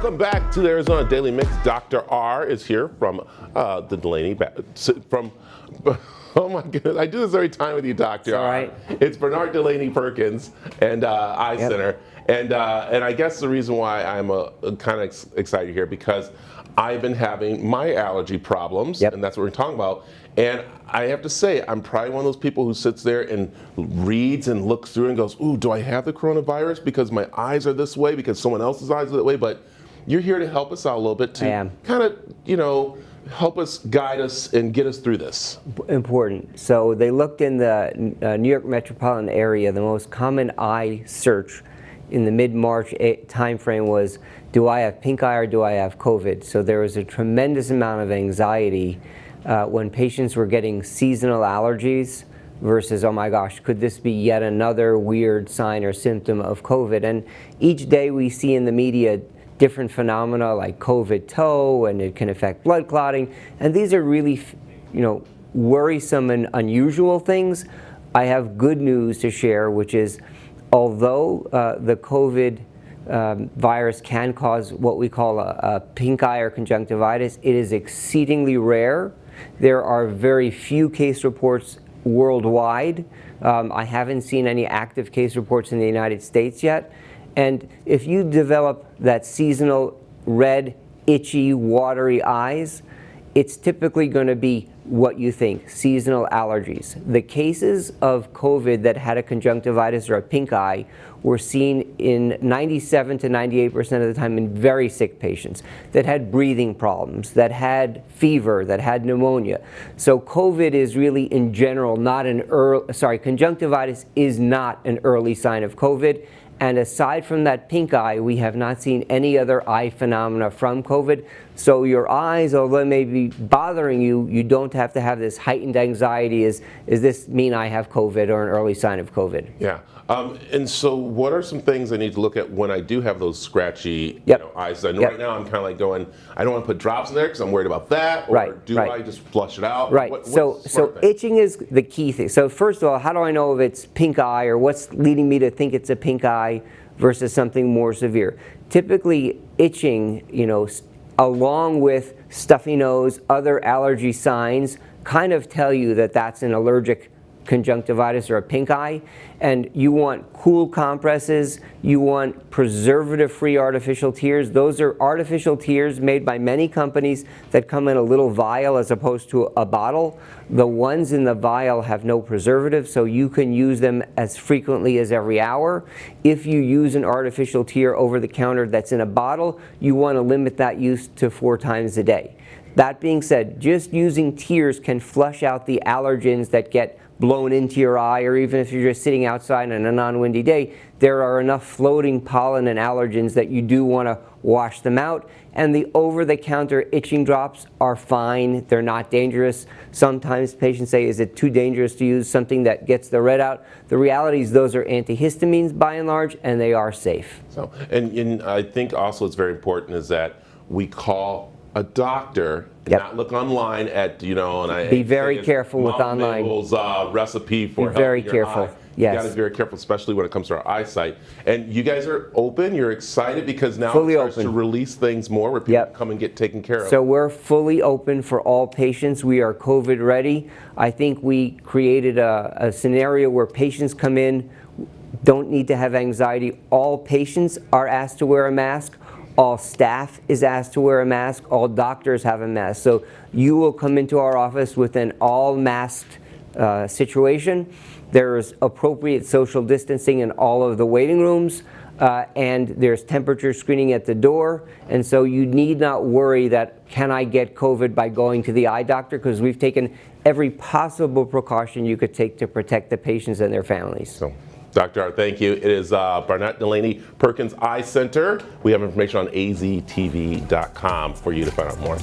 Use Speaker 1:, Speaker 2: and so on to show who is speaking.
Speaker 1: Welcome back to the Arizona Daily Mix. Dr. R is here from the Dulaney, oh my goodness, I do this every time with you, Dr.
Speaker 2: All right.
Speaker 1: It's Barnet Dulaney Perkins and Eye Center. And I guess the reason why I'm kind of excited here because I've been having my allergy problems, and that's what we're talking about. And I have to say, I'm probably one of those people who sits there and reads and looks through and goes, ooh, do I have the coronavirus because my eyes are this way, because someone else's eyes are that way? But you're here to help us out a little bit to kind of, help us, guide us, and get us through this.
Speaker 2: Important. So they looked in the New York metropolitan area. The most common eye search in the mid-March timeframe was, do I have pink eye or do I have COVID? So there was a tremendous amount of anxiety when patients were getting seasonal allergies versus, oh my gosh, could this be yet another weird sign or symptom of COVID? And each day we see in the media different phenomena like COVID toe, and it can affect blood clotting. And these are really, worrisome and unusual things. I have good news to share, which is, although the COVID virus can cause what we call a pink eye or conjunctivitis, it is exceedingly rare. There are very few case reports worldwide. I haven't seen any active case reports in the United States yet. And if you develop that seasonal red, itchy, watery eyes, it's typically going to be what you think, seasonal allergies. The cases of COVID that had a conjunctivitis or a pink eye were seen in 97 to 98% of the time in very sick patients that had breathing problems, that had fever, that had pneumonia. So COVID is really, in general, not an conjunctivitis is not an early sign of COVID. And aside from that pink eye, we have not seen any other eye phenomena from COVID. So your eyes, although they may be bothering you, you don't have to have this heightened anxiety. Is this mean I have COVID or an early sign of COVID?
Speaker 1: Yeah. And so what are some things I need to look at when I do have those scratchy eyes? I know right now I'm kind of like going, I don't want to put drops in there because I'm worried about that. Or do I just flush it out?
Speaker 2: Right. So itching is the key thing. So first of all, how do I know if it's pink eye or what's leading me to think it's a pink eye versus something more severe? Typically, itching, along with stuffy nose, other allergy signs, kind of tell you that that's an allergic conjunctivitis or a pink eye. And you want cool compresses, you want preservative-free artificial tears. Those are artificial tears made by many companies that come in a little vial as opposed to a bottle. The ones in the vial have no preservative, so you can use them as frequently as every hour. If you use an artificial tear over the counter that's in a bottle, you want to limit that use to 4 times a day. That being said, just using tears can flush out the allergens that get blown into your eye, or even if you're just sitting outside on a non-windy day, there are enough floating pollen and allergens that you do want to wash them out. And the over-the-counter itching drops are fine. They're not dangerous. Sometimes patients say, is it too dangerous to use something that gets the red out? The reality is those are antihistamines by and large, and they are safe.
Speaker 1: So, and I think also it's very important is that we call a doctor, not look online at, and I
Speaker 2: be very careful with online.
Speaker 1: Mabel's recipe for
Speaker 2: be very careful.
Speaker 1: Eye.
Speaker 2: Yes.
Speaker 1: You got to be very careful, especially when it comes to our eyesight. And you guys are open. You're excited because now
Speaker 2: fully
Speaker 1: it starts
Speaker 2: open
Speaker 1: to release things more where people come and get taken care of.
Speaker 2: So we're fully open for all patients. We are COVID ready. I think we created a scenario where patients come in, don't need to have anxiety. All patients are asked to wear a mask. All staff is asked to wear a mask. All doctors have a mask. So you will come into our office with an all-masked situation. There's appropriate social distancing in all of the waiting rooms, and there's temperature screening at the door. And so you need not worry that, can I get COVID by going to the eye doctor? Because we've taken every possible precaution you could take to protect the patients and their families.
Speaker 1: So, Dr. R, thank you. It is Barnet Dulaney Perkins Eye Center. We have information on aztv.com for you to find out more.